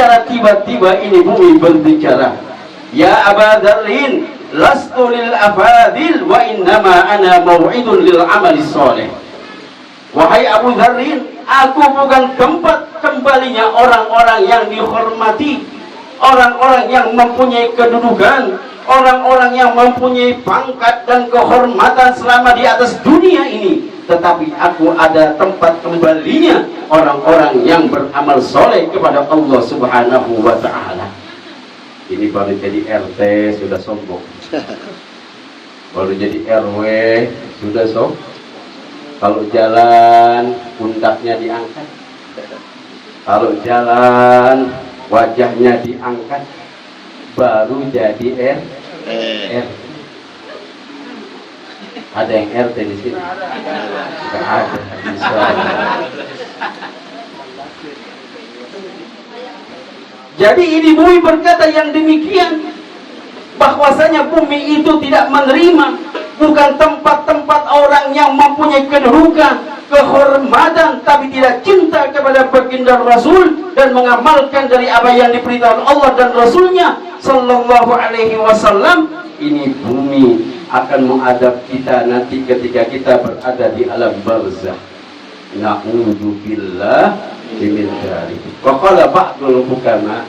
secara tiba-tiba ini bumi berbicara, ya Aba Dzarrin, lastu lil afadil wa innama ana mau'idun lil amali sholih. Wahai Abu Dzarrin, aku bukan tempat kembalinya orang-orang yang dihormati, orang-orang yang mempunyai kedudukan, orang-orang yang mempunyai pangkat dan kehormatan selama di atas dunia ini, tetapi aku ada tempat kembalinya orang-orang yang beramal soleh kepada Allah Subhanahu wa ta'ala. Ini baru jadi RT sudah sombong, baru jadi RW sudah sombong. Kalau jalan pundaknya diangkat, kalau jalan wajahnya diangkat, baru jadi RT. Ada yang RT di sini? Tidak ada. Jadi ini bumi berkata yang demikian, bahwasanya bumi itu tidak menerima, bukan tempat-tempat orang yang mempunyai kedudukan, kehormatan, tapi tidak cinta kepada baginda Rasul dan mengamalkan dari apa yang diperintahkan Allah dan Rasulnya Sallallahu Alaihi Wasallam. Ini bumi akan mengadab kita nanti ketika kita berada di alam barzakh. Na'udzubillah min dzalik. Wa qala ba'dul hukama,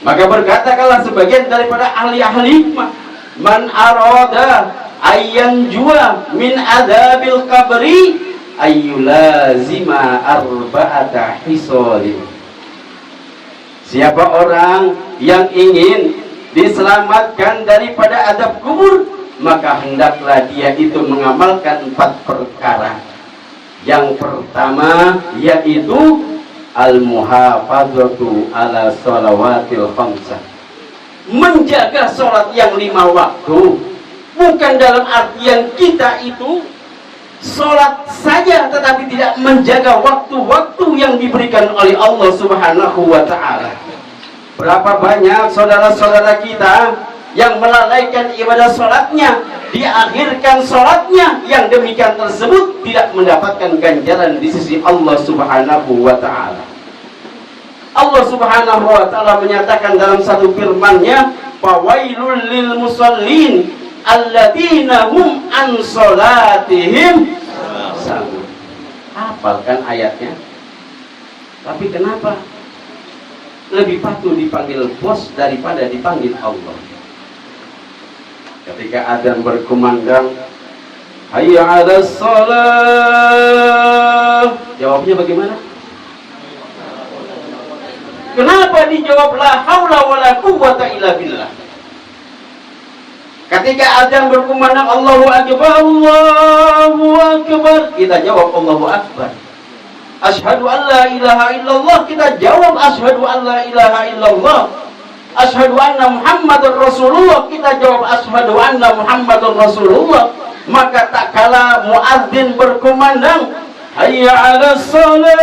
maka berkatakanlah sebagian daripada ahli-ahli hikmah, man arada ayyan jua min adabil qabri ayyulazima arba'ata hisalin. Siapa orang yang ingin diselamatkan daripada adab kubur, maka hendaklah dia itu mengamalkan 4 perkara. Yang pertama yaitu al-muhafazatu ala shalawatil khamsah, menjaga sholat yang 5 waktu. Bukan dalam artian kita itu sholat saja, tetapi tidak menjaga waktu-waktu yang diberikan oleh Allah Subhanahu wa ta'ala. Berapa banyak saudara-saudara kita yang melalaikan ibadah sholatnya, diakhirkan sholatnya, yang demikian tersebut tidak mendapatkan ganjaran di sisi Allah Subhanahu wa ta'ala. Allah Subhanahu wa ta'ala menyatakan dalam satu firman-Nya, fawailul lil musallin alladzina hum an sholatihim sahun. Hafalkan ayatnya. Tapi kenapa lebih patuh dipanggil bos daripada dipanggil Allah? Ketika adzan berkumandang, hayya 'alas shalah, jawabnya bagaimana? Kenapa dijawab la haula wala quwwata illa billah? Ketika adzan berkumandang Allahu akbar, Allahu akbar, kita jawab Allahu akbar. Asyhadu an la ilaha illallah, kita jawab asyhadu an la ilaha illallah. Asyhadu anna Muhammadar Rasulullah, kita jawab asyhadu anna Muhammadar Rasulullah. Maka tak kala muadzin berkumandang hayya 'alas shalah,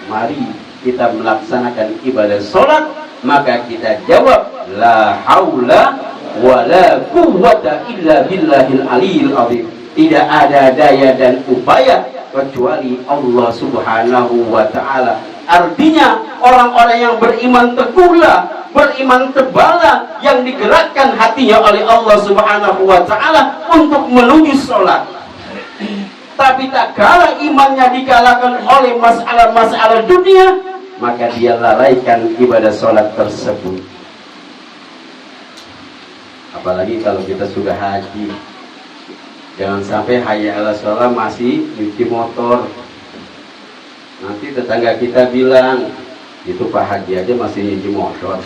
mari kita melaksanakan ibadah salat, maka kita jawab la haula wala quwwata illa billahil aliyil azim. Tidak ada daya dan upaya kecuali Allah Subhanahu wa ta'ala. Artinya orang-orang yang beriman teguhlah, beriman tebalah, yang digerakkan hatinya oleh Allah Subhanahu wa ta'ala untuk menuju sholat. Tapi tak kala imannya dikalahkan oleh masalah-masalah dunia, maka dia lalaikan ibadah sholat tersebut. Apalagi kalau kita sudah haji, jangan sampai hayya 'alas shalah masih nyuci motor. Nanti tetangga kita bilang, itu Pak Haji aja masih nyuci motor.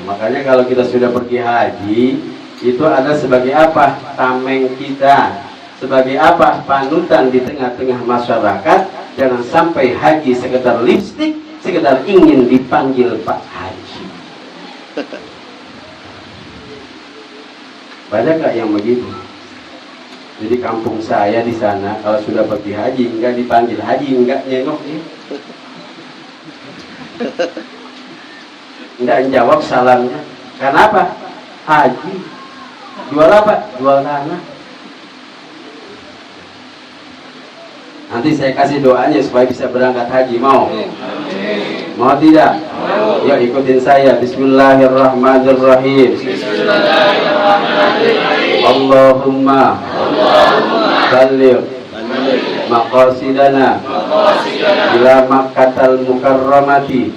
Makanya kalau kita sudah pergi haji, itu ada sebagai apa? Tameng kita. Sebagai apa? Panutan di tengah-tengah masyarakat. Jangan sampai haji sekedar lipstik, sekedar ingin dipanggil Pak Haji. Banyak gak yang begitu? Jadi kampung saya di sana kalau sudah pergi haji enggak dipanggil haji, enggak nyengok dia, enggak jawab salamnya. Kenapa? Haji. Jual apa? Jual tanah. Nanti saya kasih doanya supaya bisa berangkat haji. Mau? Mau tidak? Ya ikutin saya. Bismillahirrahmanirrahim. Allahumma balligh maqasidana ila Makkatal Mukarramati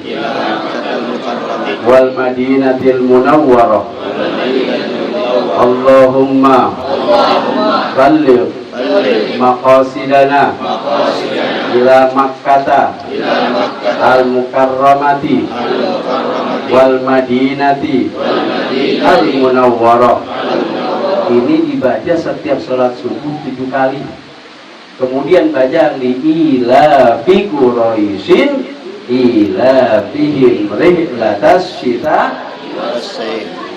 wal Madinatil Munawwarah. Allahumma balligh maqasidana ila Makkata al Mukarramati wal Madinati al Munawwarah. Ini dibaca setiap sholat subuh 7 kali. Kemudian baca li ila fi Quraisyin ila fihim rihlatas syita.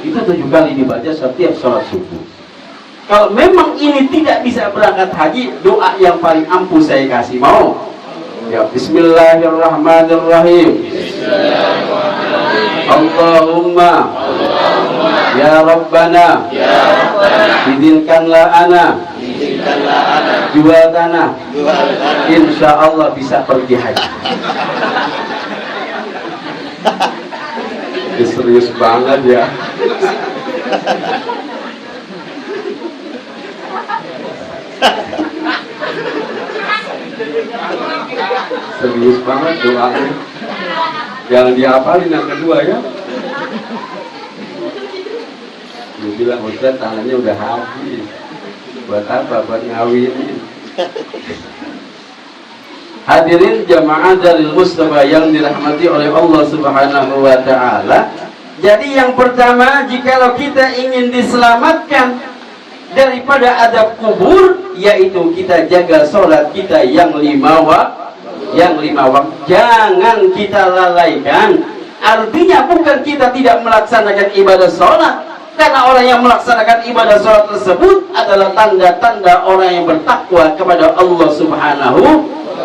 Itu 7 kali dibaca setiap sholat subuh. Kalau memang ini tidak bisa berangkat haji, doa yang paling ampuh saya kasih. Mau? Ya, Bismillahirrahmanirrahim. Allahumma ya Rabbana izinkanlah ana jual tanah, insya Allah bisa pergi haji. Serius banget ya. Serius banget doanya. Jangan dihafalin yang kedua ya. Dia bilang Ustaz tangannya udah habis. Buat apa? Buat ngawinin. Hadirin jamaah Jalil Mustafa yang dirahmati oleh Allah Subhanahu wa Ta'ala. Jadi yang pertama, jikalau kita ingin diselamatkan daripada adab kubur, yaitu kita jaga sholat kita yang 5 waktu. Jangan kita lalaikan. Artinya bukan kita tidak melaksanakan ibadah sholat, karena orang yang melaksanakan ibadah sholat tersebut adalah tanda-tanda orang yang bertakwa kepada Allah Subhanahu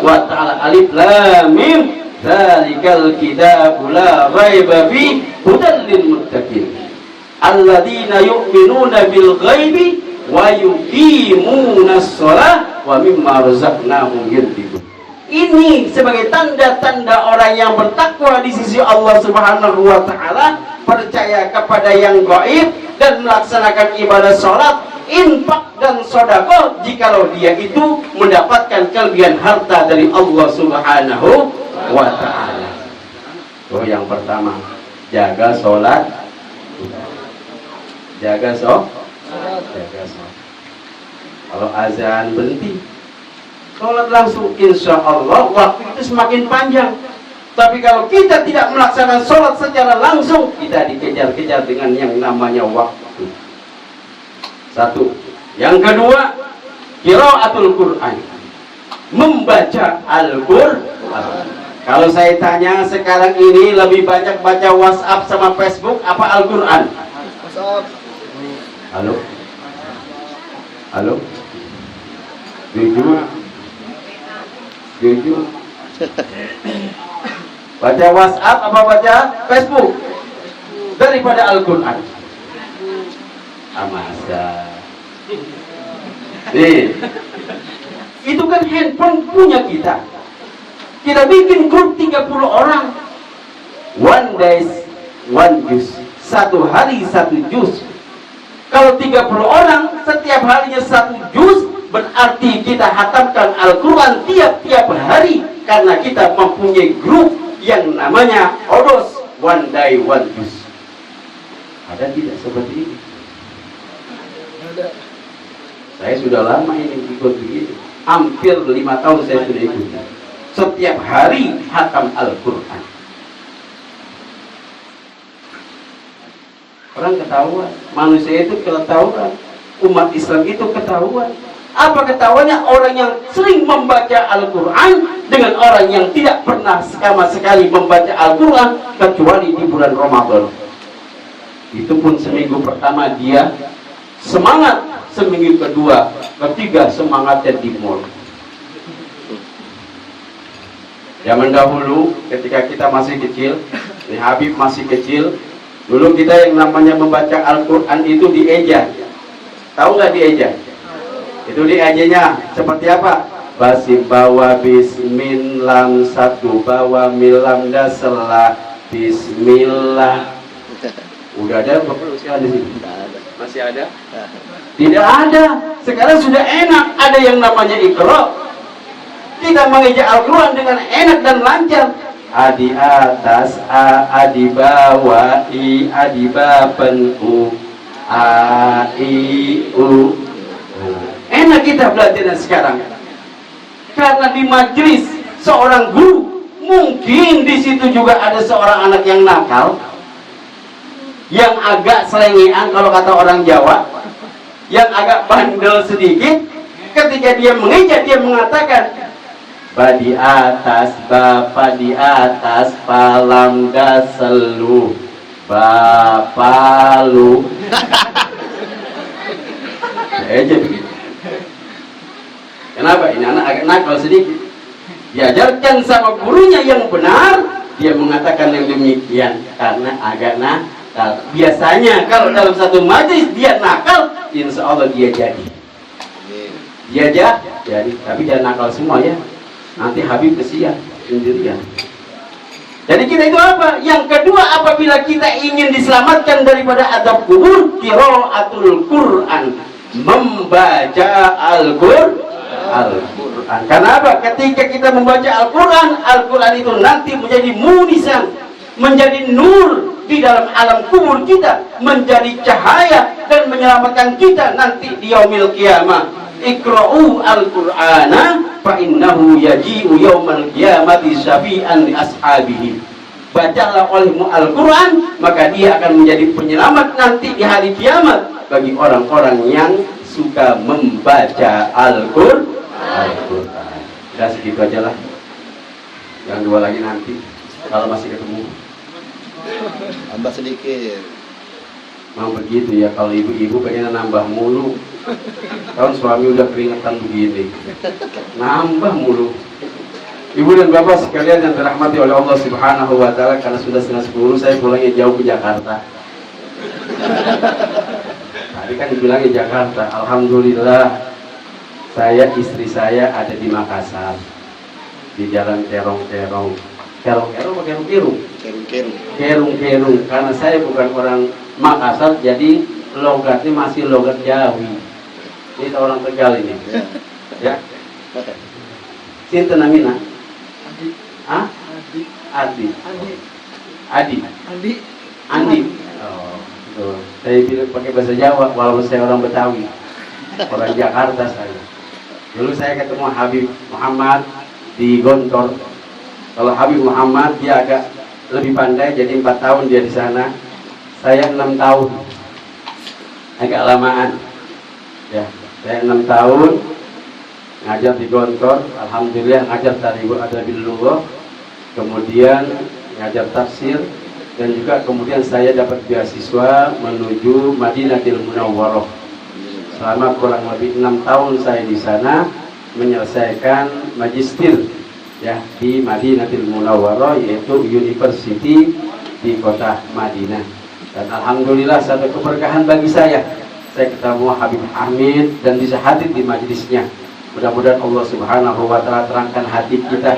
wa Ta'ala. Alif Lam Mim, dzalikal kitabu la raiba fi hudal lil muttaqin alladzina yu'minuna bil ghaibi wa yuqimunas shalah wa mimma razaqnahum yunfiqun. Ini sebagai tanda-tanda orang yang bertakwa di sisi Allah Subhanahu wa Ta'ala, percaya kepada yang gaib dan melaksanakan ibadah sholat, infak dan sedekah jikalau dia itu mendapatkan kelebihan harta dari Allah Subhanahu wa Ta'ala. Oh, yang pertama, jaga sholat. Jaga sholat. Kalau azan berhenti, sholat langsung, insya Allah waktu itu semakin panjang. Tapi kalau kita tidak melaksanakan sholat secara langsung, kita dikejar-kejar dengan yang namanya waktu. Satu. Yang kedua, qiraatul Quran, membaca Al-Quran. Kalau saya tanya sekarang ini lebih banyak baca WhatsApp sama Facebook apa Al-Quran? WhatsApp. Halo? Halo? Jujur. Baca WhatsApp apa baca Facebook daripada Al-Quran? Masa nih, itu kan handphone punya kita. Kita bikin grup 30 orang, one day one juz, satu hari 1 juz. Kalau 30 orang setiap harinya 1 juz, berarti kita hatamkan Al-Quran tiap-tiap hari, karena kita mempunyai grup yang namanya Odos, one day one juz. Ada tidak seperti ini? Ada. Saya sudah lama ini ikut begitu, hampir 5 tahun saya sudah ikut. Setiap hari hatam Al-Quran. Orang ketahuan, manusia itu ketahuan, umat Islam itu ketahuan. Apa ketahuannya? Orang yang sering membaca Al-Quran dengan orang yang tidak pernah sama sekali membaca Al-Quran kecuali di bulan Ramadan. Itu pun seminggu pertama dia semangat, seminggu kedua, ketiga semangatnya dimulai. Zaman dahulu ketika kita masih kecil, ini Habib masih kecil, dulu kita yang namanya membaca Al-Quran itu dieja. Tahu nggak dieja? Itu diejanya seperti apa? basim bawa bismin lam satu bawa milam dasela bismillah. Udah ada apa perlu di sini? Masih ada? Tidak ada. Sekarang sudah enak, ada yang namanya Iqra. Kita mengeja Al-Quran dengan enak dan lancar. A di atas, A di bawah, I di bapen, U, A, I, U. Enak kita belajarnya sekarang. Karena di majelis seorang guru, mungkin di situ juga ada seorang anak yang nakal, yang agak selengean kalau kata orang Jawa, yang agak bandel sedikit. Ketika dia mengeja, dia mengatakan, ba di atas, bapak di atas, palam daselu, bapalu. Aja begitu. Kenapa? Ini anak agak nakal sedikit. Diajarkan sama gurunya yang benar, dia mengatakan yang demikian karena agak nakal. Biasanya kalau dalam satu majelis dia nakal, insya Allah dia jadi. Dia jadi, tapi jangan nakal semua ya. Nanti Habib kesian sendirian. Jadi kita itu apa? Yang kedua, apabila kita ingin diselamatkan daripada adab kubur, qiraatul Quran, membaca Al-Quran. Karena apa? Ketika kita membaca Al-Quran, Al-Quran itu nanti menjadi munisan, menjadi nur di dalam alam kubur kita, menjadi cahaya dan menyelamatkan kita nanti di yaumil qiyamah. Iqra'u al-Qur'ana fa innahu yaji'u yaumal qiyamati syafi'an li ashabihi. Bacalah olehmu Al-Quran, maka dia akan menjadi penyelamat nanti di hari kiamat bagi orang-orang yang suka membaca Al-Quran. Udah segitu aja lah. Yang dua lagi nanti kalau masih ketemu. Tambah sedikit. Mau begitu ya, kalau ibu-ibu pengen nambah mulu. Tahun suami udah keringetan begini, nambah mulu. Ibu dan bapak sekalian yang dirahmati oleh Allah Subhanahu wa Ta'ala, karena sudah setengah 10 saya pulangnya jauh ke Jakarta. Tadi kan dibilangnya Jakarta. Alhamdulillah, istri saya ada di Makassar, di jalan Kerong-Kerong. Kerong-Kerong apa Kerung-Kerung? Kerung-Kerung. Karena saya bukan orang Makassar, jadi logatnya masih logat Jawi. Ini orang Tegal ini. Ya. Sinten namina? Adi. Andi. Oh, tuh. Saya bilang pakai bahasa Jawa walaupun saya orang Betawi. Orang Jakarta saya. Dulu saya ketemu Habib Muhammad di Gontor. Kalau Habib Muhammad dia agak lebih pandai, jadi 4 tahun dia di sana. Saya 6 tahun. Agak lamaan. Ya, saya 6 tahun ngajar di Gontor. Alhamdulillah ngajar Tadabbil Lughah, kemudian ngajar tafsir, dan juga kemudian saya dapat beasiswa menuju Madinatul Munawwarah. Selama kurang lebih 6 tahun saya di sana menyelesaikan magister ya di Madinatul Munawwarah, yaitu university di kota Madinah. Dan alhamdulillah satu keberkahan bagi saya ketemu Habib Hamid dan bisa hadir di majelisnya. Mudah-mudahan Allah Subhanahu wa Ta'ala terangkan hati kita,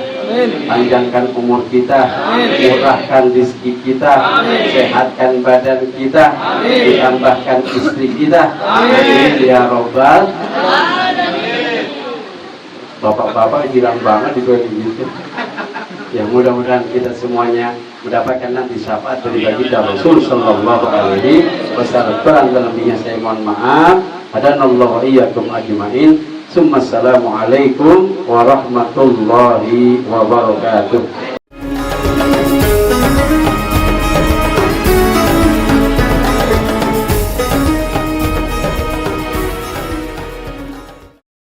panjangkan umur kita, murahkan rezeki kita, sehatkan badan kita, ditambahkan istri kita. Amin ya Rabbal alamin. Bapak-bapak girang banget juga gitu. Ya, mudah-mudahan kita semuanya mendapatkan nanti syafaat dari baginda Rasul sallallahu alaihi wasallam. Kurang lebihnya saya mohon maaf. Hadanallahu wa iyyakum ajmain. Assalamualaikum warahmatullahi wabarakatuh.